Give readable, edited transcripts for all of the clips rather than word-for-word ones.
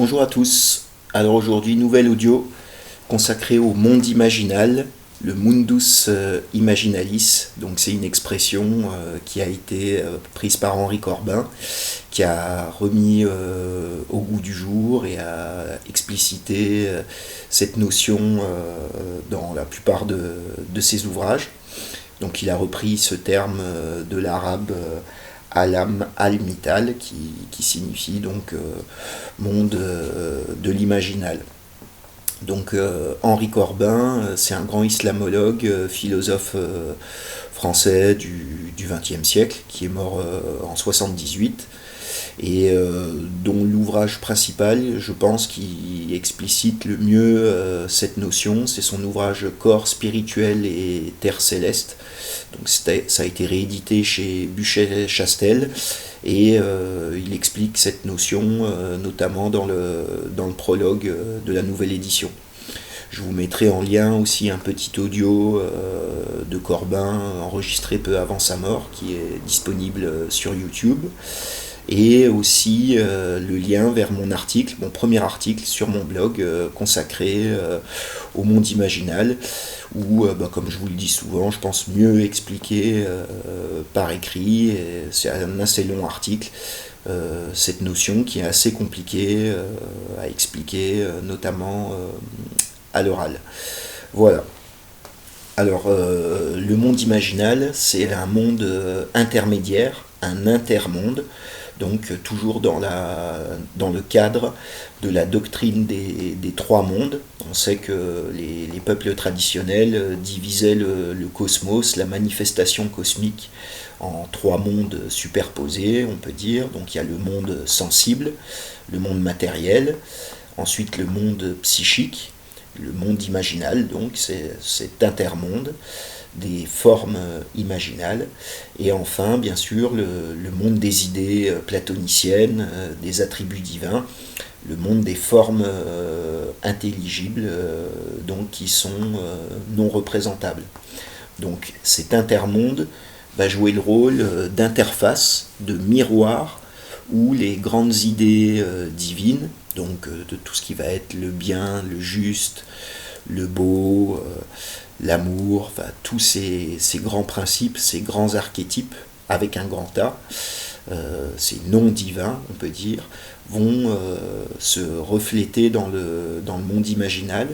Bonjour à tous. Alors aujourd'hui, nouvelle audio consacrée au monde imaginal, le mundus imaginalis. Donc c'est une expression qui a été prise par Henri Corbin, qui a remis au goût du jour et a explicité cette notion dans la plupart de ses ouvrages. Donc il a repris ce terme de l'arabe alam al-mital qui signifie donc monde de l'imaginal. Donc Henri Corbin, c'est un grand islamologue, philosophe français du XXe siècle, qui est mort en 78, et dont l'ouvrage principal, je pense, qui explicite le mieux cette notion, c'est son ouvrage Corps spirituel et Terre céleste. Donc ça a été réédité chez Buchet-Chastel, et il explique cette notion notamment dans le prologue de la nouvelle édition. Je vous mettrai en lien aussi un petit audio de Corbin enregistré peu avant sa mort, qui est disponible sur YouTube, et aussi le lien vers mon article, mon premier article sur mon blog consacré au monde imaginal, où, comme je vous le dis souvent, je pense mieux expliquer par écrit, et c'est un assez long article, cette notion qui est assez compliquée à expliquer, notamment à l'oral. Voilà. Alors, le monde imaginal, c'est un monde intermédiaire, un intermonde, donc toujours dans le cadre de la doctrine des trois mondes. On sait que les peuples traditionnels divisaient le cosmos, la manifestation cosmique, en trois mondes superposés, on peut dire. Donc il y a le monde sensible, le monde matériel, ensuite le monde psychique, le monde imaginal, donc c'est cet intermonde des formes imaginales, et enfin bien sûr le monde des idées platoniciennes, des attributs divins, le monde des formes intelligibles, donc qui sont non représentables. Donc cet intermonde va jouer le rôle d'interface, de miroir, où les grandes idées divines, donc de tout ce qui va être le bien, le juste, le beau, l'amour, enfin, tous ces grands principes, ces grands archétypes, avec un grand A, ces noms divins, on peut dire, vont se refléter dans le monde imaginal,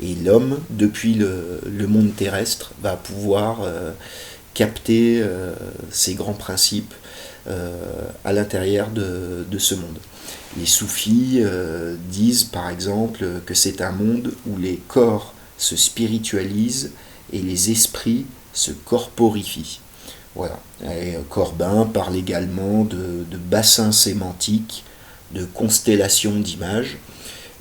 et l'homme, depuis le monde terrestre, va pouvoir capter ces grands principes à l'intérieur de ce monde. Les soufis disent par exemple que c'est un monde où les corps se spiritualisent et les esprits se corporifient. Voilà. Et Corbin parle également de bassins sémantiques, de constellations d'images,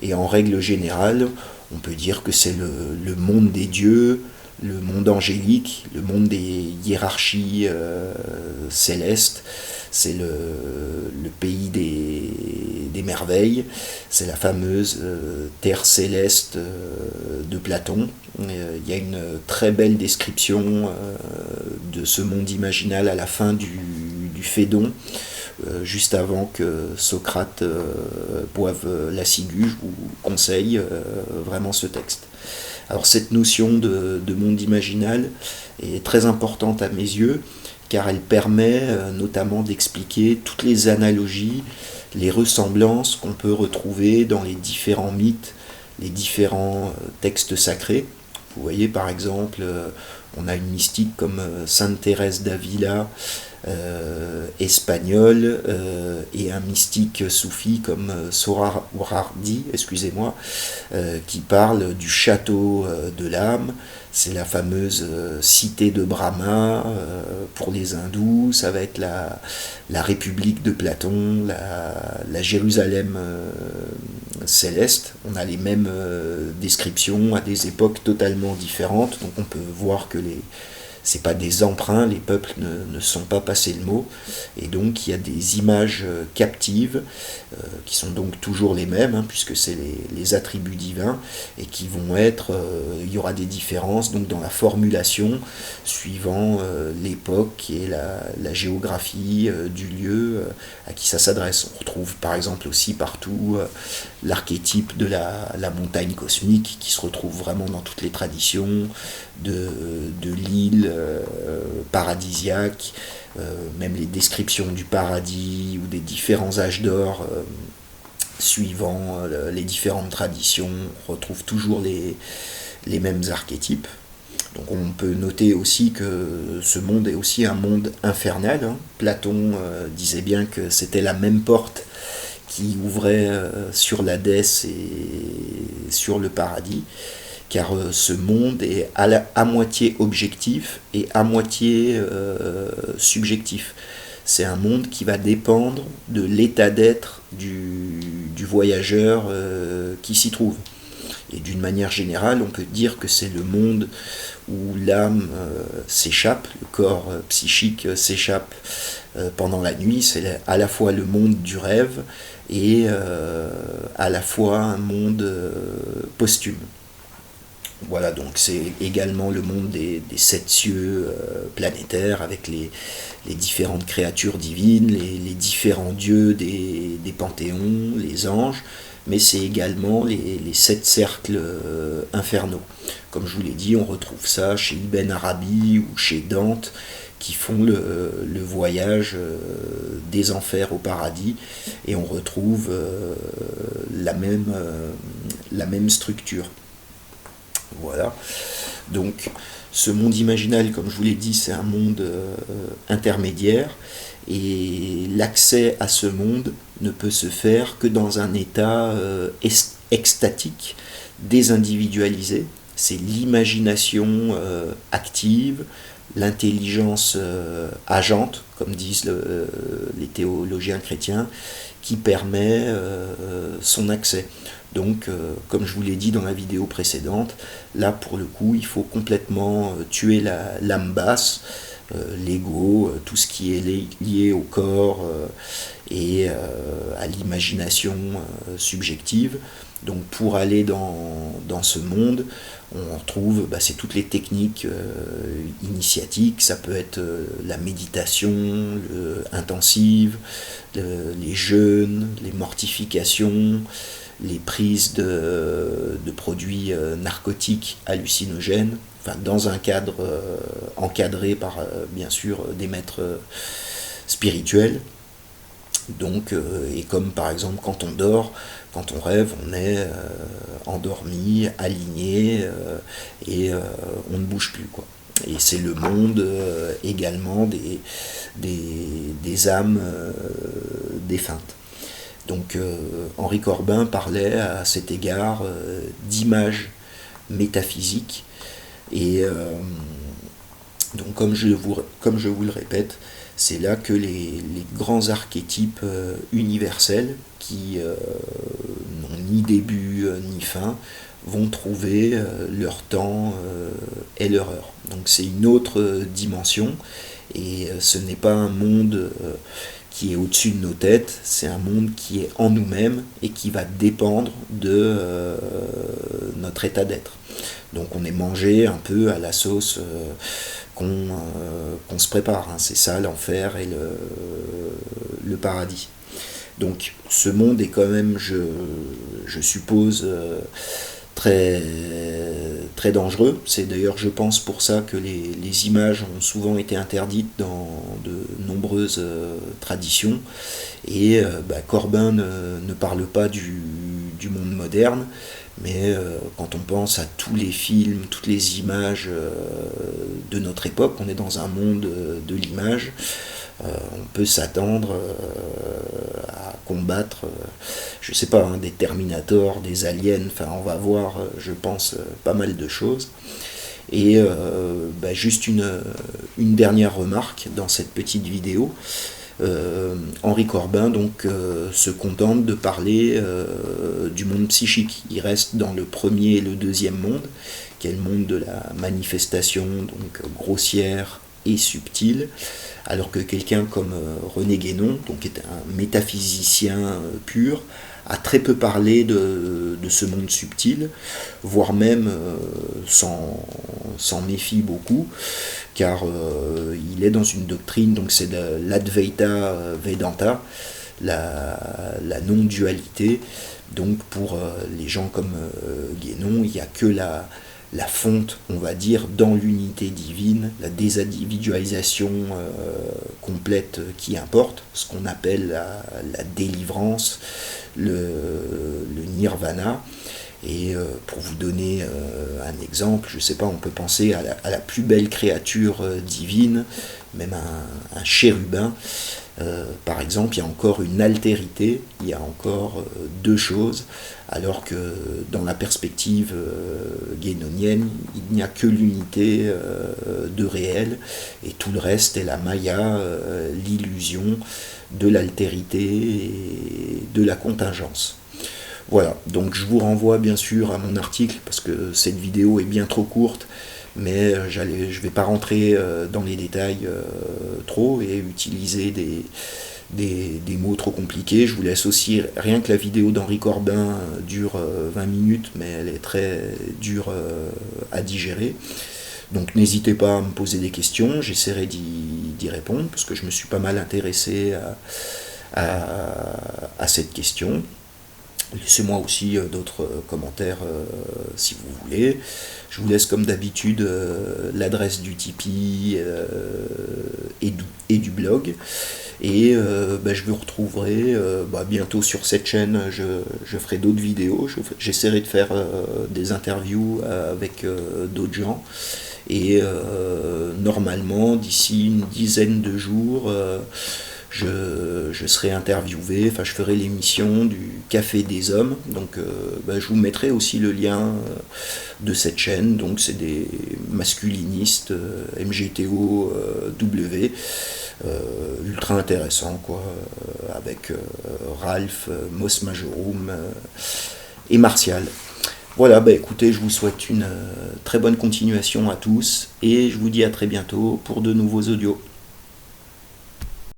et en règle générale, on peut dire que c'est le monde des dieux, le monde angélique, le monde des hiérarchies célestes, c'est le pays des merveilles, c'est la fameuse terre céleste de Platon. Il y a une très belle description de ce monde imaginal à la fin du Phédon, juste avant que Socrate boive la ciguë. Je vous conseille vraiment ce texte. Alors cette notion de monde imaginal est très importante à mes yeux, car elle permet notamment d'expliquer toutes les analogies, les ressemblances qu'on peut retrouver dans les différents mythes, les différents textes sacrés. Vous voyez par exemple, on a une mystique comme Sainte Thérèse d'Avila, espagnole, et un mystique soufi comme Sohrawardi, excusez-moi, qui parle du château de l'âme. C'est la fameuse cité de Brahma pour les hindous, ça va être la République de Platon, la Jérusalem céleste. On a les mêmes descriptions à des époques totalement différentes, donc on peut voir que c'est pas des emprunts, les peuples ne sont pas passés le mot, et donc il y a des images captives, qui sont donc toujours les mêmes, hein, puisque c'est les attributs divins, et qui vont être, il y aura des différences donc dans la formulation, suivant l'époque et la géographie du lieu à qui ça s'adresse. On retrouve par exemple aussi partout l'archétype de la montagne cosmique, qui se retrouve vraiment dans toutes les traditions, de l'île paradisiaque, même les descriptions du paradis ou des différents âges d'or, suivant les différentes traditions, on retrouve toujours les mêmes archétypes. Donc on peut noter aussi que ce monde est aussi un monde infernal, hein. Platon disait bien que c'était la même porte qui ouvrait sur l'Hadès et sur le paradis, car ce monde est à moitié objectif et à moitié subjectif. C'est un monde qui va dépendre de l'état d'être du voyageur qui s'y trouve. Et d'une manière générale, on peut dire que c'est le monde où l'âme s'échappe, le corps psychique s'échappe pendant la nuit. C'est à la fois le monde du rêve et à la fois un monde posthume. Voilà, donc c'est également le monde des sept cieux planétaires, avec les différentes créatures divines, les différents dieux des panthéons, les anges, mais c'est également les sept cercles infernaux. Comme je vous l'ai dit, on retrouve ça chez Ibn Arabi ou chez Dante, qui font le voyage des enfers au paradis, et on retrouve la même structure. Voilà. Donc ce monde imaginal, comme je vous l'ai dit, c'est un monde intermédiaire, et l'accès à ce monde ne peut se faire que dans un état extatique, désindividualisé. C'est l'imagination active, l'intelligence agente, comme disent les théologiens chrétiens, qui permet son accès. Donc, comme je vous l'ai dit dans la vidéo précédente, là pour le coup, il faut complètement tuer l'âme basse, l'ego, tout ce qui est lié au corps et à l'imagination subjective. Donc, pour aller dans ce monde, on retrouve c'est toutes les techniques initiatiques. Ça peut être la méditation intensive, les jeûnes, les mortifications, les prises de produits narcotiques hallucinogènes, enfin, dans un cadre encadré par bien sûr des maîtres spirituels. Donc, et comme par exemple quand on dort, quand on rêve, on est endormi, aligné, et on ne bouge plus, quoi. Et c'est le monde également des âmes défuntes. Donc Henri Corbin parlait à cet égard d'images métaphysiques, et donc comme je vous le répète, c'est là que les grands archétypes universels, qui n'ont ni début ni fin, vont trouver leur temps et leur heure. Donc c'est une autre dimension, et ce n'est pas un monde qui est au-dessus de nos têtes, c'est un monde qui est en nous-mêmes et qui va dépendre de notre état d'être. Donc on est mangé un peu à la sauce qu'on se prépare, hein. C'est ça l'enfer et le paradis. Donc ce monde est quand même, je suppose, très, très dangereux. C'est d'ailleurs, je pense, pour ça que les images ont souvent été interdites dans de nombreuses traditions. Et Corbin ne parle pas du monde moderne, mais quand on pense à tous les films, toutes les images de notre époque, on est dans un monde de l'image. On peut s'attendre à combattre, je sais pas, des Terminators, des aliens, enfin on va voir, je pense, pas mal de choses. Et juste une dernière remarque dans cette petite vidéo, Henri Corbin donc se contente de parler du monde psychique. Il reste dans le premier et le deuxième monde, qui est le monde de la manifestation, donc grossière et subtile, alors que quelqu'un comme René Guénon, donc qui est un métaphysicien pur, a très peu parlé de ce monde subtil, voire même s'en méfie beaucoup, car il est dans une doctrine, donc c'est l'Advaita Vedanta, la non-dualité. Donc pour les gens comme Guénon, il n'y a que la fonte, on va dire, dans l'unité divine, la désindividualisation complète qui importe, ce qu'on appelle la délivrance, le nirvana. Et pour vous donner un exemple, je ne sais pas, on peut penser à la plus belle créature divine, même un chérubin. Par exemple, il y a encore une altérité, il y a encore deux choses, alors que dans la perspective guénonienne, il n'y a que l'unité de réel, et tout le reste est la maya, l'illusion de l'altérité et de la contingence. Voilà, donc je vous renvoie bien sûr à mon article, parce que cette vidéo est bien trop courte, mais je ne vais pas rentrer dans les détails trop et utiliser des mots trop compliqués. Je vous laisse aussi, rien que la vidéo d'Henri Corbin dure 20 minutes, mais elle est très dure à digérer. Donc n'hésitez pas à me poser des questions, j'essaierai d'y répondre, parce que je me suis pas mal intéressé à cette question. Laissez-moi aussi d'autres commentaires si vous voulez. Je vous laisse comme d'habitude l'adresse du Tipeee et du blog. Et je vous retrouverai bientôt sur cette chaîne. Je ferai d'autres vidéos. J'essaierai de faire des interviews avec d'autres gens. Et normalement, d'ici une dizaine de jours, je serai interviewé, enfin je ferai l'émission du Café des Hommes, donc je vous mettrai aussi le lien de cette chaîne, donc c'est des masculinistes MGTO W, ultra intéressant quoi, avec Ralph, Mos Majorum et Martial. Voilà, écoutez, je vous souhaite une très bonne continuation à tous, et je vous dis à très bientôt pour de nouveaux audios.